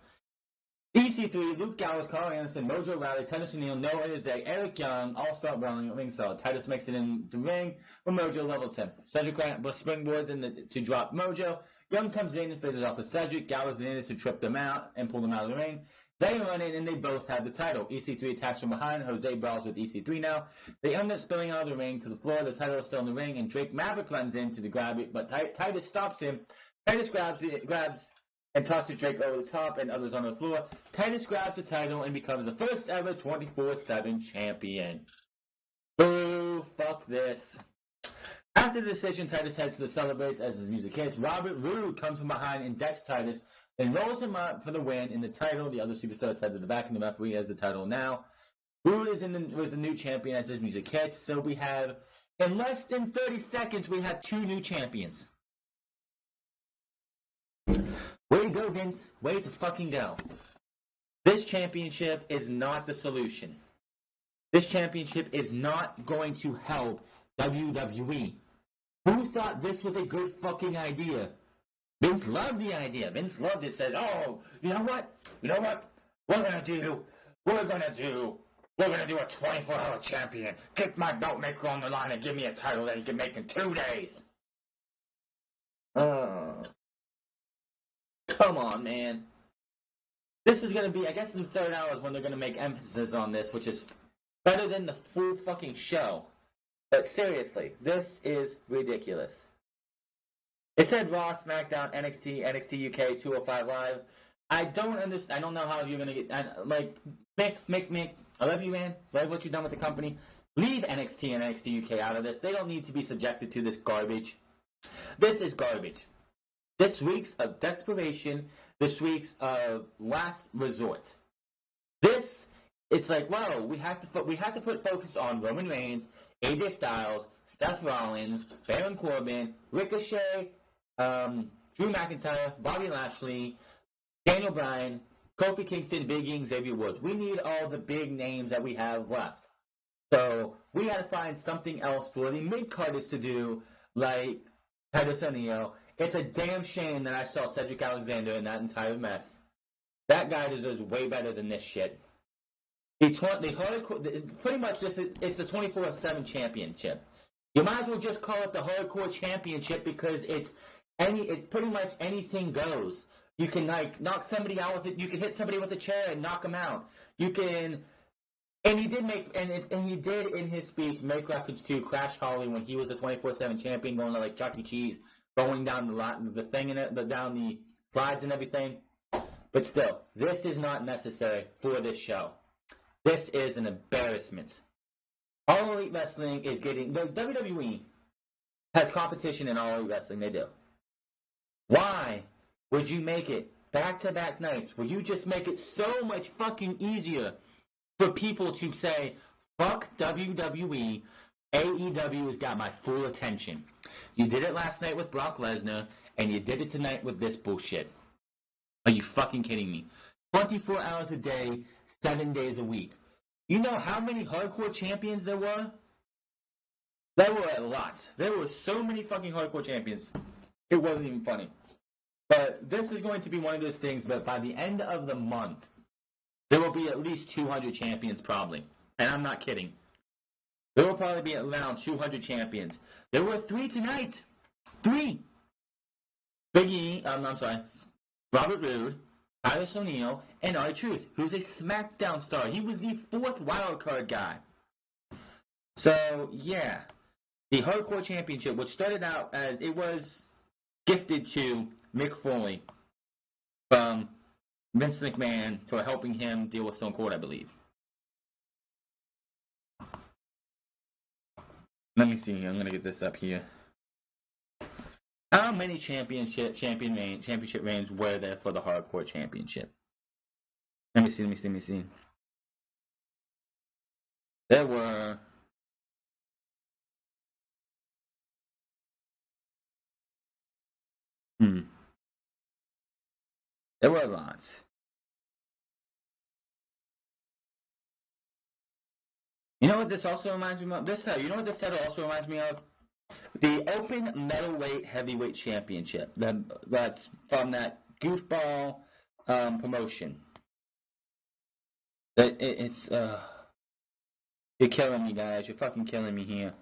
EC3, Luke Gallows, Carl Anderson, Mojo Rawley, Titus O'Neil, Noah Izek, Eric Young, all start running ringside. Titus makes it in the ring, but Mojo levels him. Cedric springboards to drop Mojo. Young comes in and faces off with Cedric. Gallows and Anderson trip them out and pull them out of the ring. They run in and they both have the title. EC3 attacks from behind. Jose brawls with EC3 now. They end up spilling out of the ring to the floor. The title is still in the ring, and Drake Maverick runs in to grab it, but Titus stops him. Titus grabs and tosses Drake over the top and others on the floor. Titus grabs the title and becomes the first ever 24/7 champion. Boo, fuck this. After the decision, Titus heads to the celebrates as his music hits. Robert Roode comes from behind and decks Titus and rolls him up for the win in the title. The other superstars head to the back, and the referee has the title now. Roode was the new champion as his music hits. So we have, in less than 30 seconds, we have 2 new champions. Way to go, Vince. Way to fucking go. This championship is not the solution. This championship is not going to help WWE. Who thought this was a good fucking idea? Vince loved the idea. Vince loved it. Said, oh, you know what? We're going to do a 24-hour champion. Get my belt maker on the line and give me a title that he can make in 2 days. Come on, man. This is going to be, I guess in the third hour is when they're going to make emphasis on this, which is better than the full fucking show. But seriously, this is ridiculous. It said Raw, SmackDown, NXT, NXT UK, 205 Live. I don't understand. I don't know how you're going to get, Mick, I love you, man. Love what you've done with the company. Leave NXT and NXT UK out of this. They don't need to be subjected to this garbage. This is garbage. This reeks of desperation. This reeks of last resort. It's like, well, we have to put focus on Roman Reigns, AJ Styles, Seth Rollins, Baron Corbin, Ricochet, Drew McIntyre, Bobby Lashley, Daniel Bryan, Kofi Kingston, Big E, Xavier Woods. We need all the big names that we have left. So we got to find something else for the mid-carders to do, like Titus O'Neil. It's a damn shame that I saw Cedric Alexander in that entire mess. That guy deserves way better than this shit. Pretty much this is the 24/7 championship. You might as well just call it the Hardcore Championship because it's pretty much anything goes. You can knock somebody out with it. You can hit somebody with a chair and knock them out. You can, and he did in his speech make reference to Crash Holly when he was the 24/7 champion, going to like Chuck E. Cheese, going down the thing in it, down the slides and everything. But still, this is not necessary for this show. This is an embarrassment. All Elite Wrestling is getting... The WWE has competition in All Elite Wrestling. They do. Why would you make it back-to-back nights where you just make it so much fucking easier for people to say, fuck WWE, AEW has got my full attention. You did it last night with Brock Lesnar, and you did it tonight with this bullshit. Are you fucking kidding me? 24 hours a day, 7 days a week. You know how many hardcore champions there were? There were a lot. There were so many fucking hardcore champions. It wasn't even funny. But this is going to be one of those things, but by the end of the month, there will be at least 200 champions probably. And I'm not kidding. There will probably be around 200 champions. There were 3 tonight. 3. Big E, I'm sorry, Robert Roode, Titus O'Neil, and R-Truth, who's a SmackDown star. He was the 4th wildcard guy. So, yeah. The Hardcore Championship, which started out as, it was gifted to Mick Foley from Vince McMahon for helping him deal with Stone Cold, I believe. Let me see. I'm going to get this up here. How many championship reigns were there for the Hardcore Championship? Let me see. There were... There were lots. You know what this also reminds me of? You know what this title also reminds me of? The Open Metalweight Heavyweight Championship. That's from that goofball promotion. It's you're killing me, guys. You're fucking killing me here.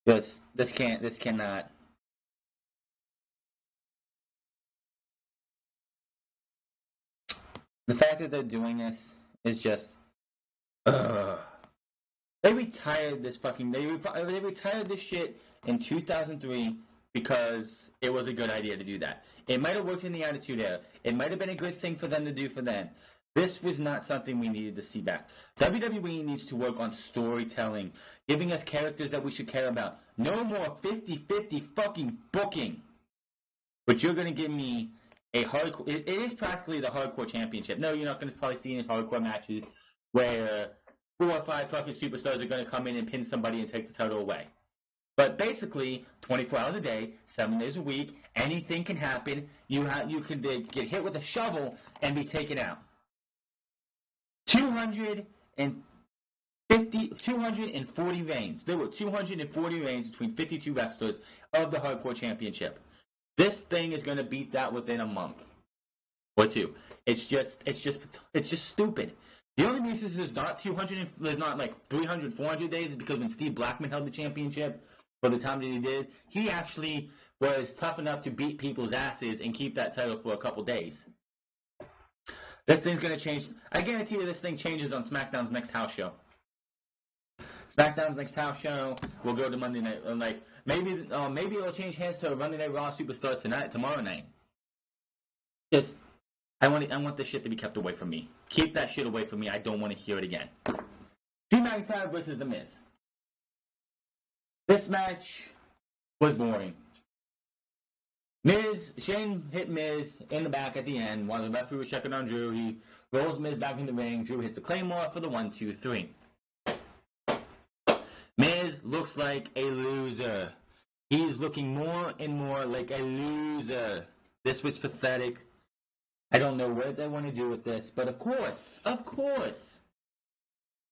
This cannot. The fact that they're doing this is just. They retired this fucking. They retired this shit in 2003 because it was a good idea to do that. It might have worked in the Attitude Era. It might have been a good thing for them to do for then. This was not something we needed to see back. WWE needs to work on storytelling, giving us characters that we should care about. No more 50-50 fucking booking. But you're going to give me a hardcore... It is practically the Hardcore Championship. No, you're not going to probably see any hardcore matches where 4 or 5 fucking superstars are going to come in and pin somebody and take the title away. But basically, 24 hours a day, 7 days a week, anything can happen. You could get hit with a shovel and be taken out. 240 reigns. There were 240 reigns between 52 wrestlers of the Hardcore Championship. This thing is going to beat that within a month or 2. It's just stupid. The only reason there's not 200, there's not like 300, 400 days is because when Steve Blackman held the championship, for the time that he did, he actually was tough enough to beat people's asses and keep that title for a couple days. This thing's going to change. I guarantee you this thing changes on SmackDown's next house show. SmackDown's next house show will go to Monday night. Like maybe it'll change hands to a Monday Night Raw Superstar tomorrow night. I want this shit to be kept away from me. Keep that shit away from me. I don't want to hear it again. Drew McIntyre versus The Miz. This match was boring. Shane hit Miz in the back at the end while the referee was checking on Drew. He rolls Miz back in the ring. Drew hits the Claymore for the 1-2-3. Miz looks like a loser. He's looking more and more like a loser. This was pathetic. I don't know what they want to do with this, but of course.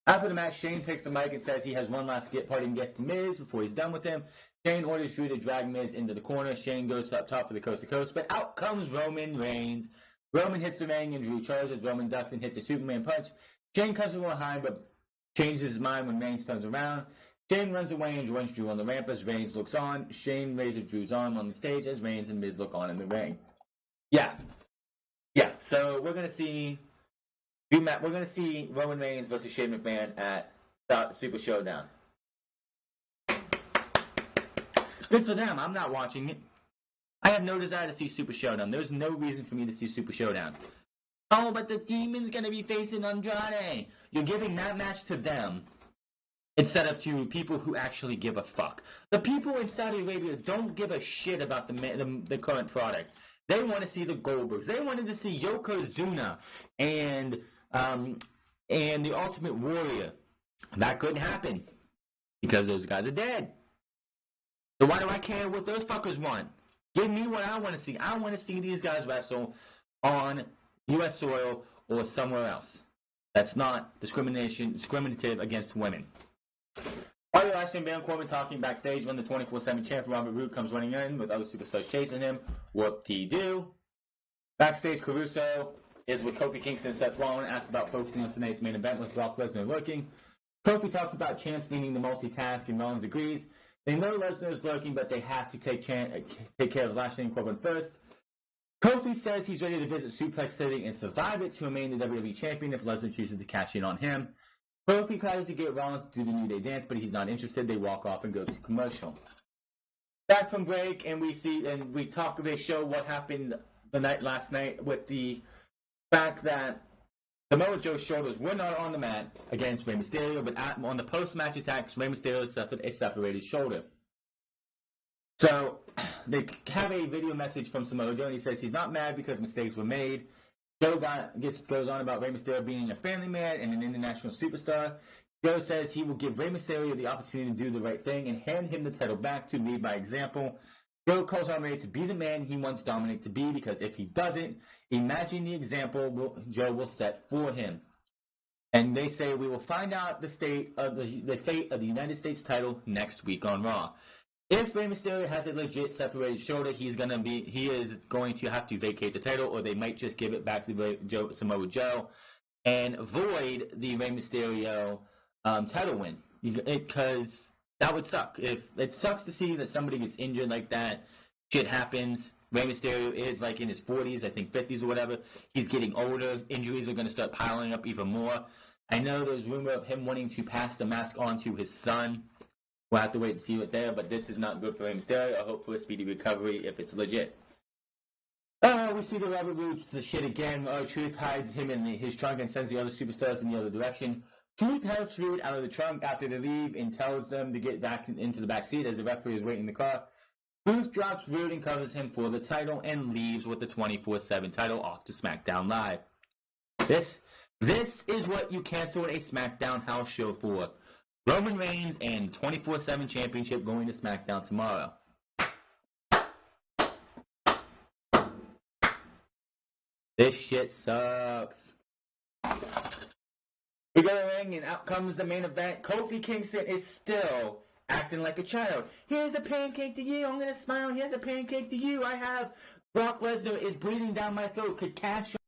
After the match, Shane takes the mic and says he has one last parting gift to Miz before he's done with him. Shane orders Drew to drag Miz into the corner. Shane goes up top for the coast to coast, but out comes Roman Reigns. Roman hits the ring and Drew charges. Roman ducks and hits a Superman punch. Shane comes from behind, but changes his mind when Reigns turns around. Shane runs away and joins Drew on the ramp as Reigns looks on. Shane raises Drew's arm on the stage as Reigns and Miz look on in the ring. Yeah. So we're gonna see Roman Reigns versus Shane McMahon at the Super Showdown. Good for them. I'm not watching it. I have no desire to see Super Showdown. There's no reason for me to see Super Showdown. Oh, but the Demon's gonna be facing Andrade. You're giving that match to them instead of to people who actually give a fuck. The people in Saudi Arabia don't give a shit about the current product. They want to see the Goldbergs. They wanted to see Yokozuna and the Ultimate Warrior. That couldn't happen because those guys are dead. So why do I care what those fuckers want? Give me what I want to see. I want to see these guys wrestle on U.S. soil or somewhere else. That's not discriminative against women. Audio Ashton Baron Corbin talking backstage when the 24/7 champion Robert Roode comes running in with other superstars chasing him. Whoop-de-doo. Backstage, Caruso is with Kofi Kingston and Seth Rollins, asked about focusing on tonight's main event with Brock Lesnar lurking. Kofi talks about champs needing to multitask, and Rollins agrees. They know Lesnar is lurking, but they have to take care of Lashley and Corbin first. Kofi says he's ready to visit Suplex City and survive it to remain the WWE champion if Lesnar chooses to cash in on him. Kofi tries to get Rollins to do the New Day dance, but he's not interested. They walk off and go to commercial. Back from break, and we show what happened last night with the fact that Samoa Joe's shoulders were not on the mat against Rey Mysterio, but on the post-match attacks, Rey Mysterio suffered a separated shoulder. So they have a video message from Samoa Joe, and he says he's not mad because mistakes were made. Joe goes on about Rey Mysterio being a family man and an international superstar. Joe says he will give Rey Mysterio the opportunity to do the right thing and hand him the title back to lead by example. Joe calls on Rey to be the man he wants Dominic to be, because if he doesn't, imagine the example Joe will set for him. And they say we will find out the fate of the United States title next week on Raw. If Rey Mysterio has a legit separated shoulder, he is going to have to vacate the title, or they might just give it back to Samoa Joe and void the Rey Mysterio title win, because that would suck. If it sucks to see that somebody gets injured like that, shit happens. Rey Mysterio is like in his 40s, I think 50s or whatever. He's getting older. Injuries are going to start piling up even more. I know there's rumor of him wanting to pass the mask on to his son. We'll have to wait and see what there, but this is not good for Rey Mysterio. I hope for a speedy recovery if it's legit. We see the Robert Roode the shit again. Truth hides him in his trunk and sends the other superstars in the other direction. Truth helps Roode out of the trunk after they leave and tells them to get back into the back seat as the referee is waiting in the car. Truth drops Roode and covers him for the title and leaves with the 24/7 title off to SmackDown Live. This is what you cancel a SmackDown house show for. Roman Reigns and 24/7 championship going to SmackDown tomorrow. This shit sucks. We go to the ring, and out comes the main event. Kofi Kingston is still acting like a child. Here's a pancake to you. I'm going to smile. Here's a pancake to you. I have Brock Lesnar is breathing down my throat. Could cash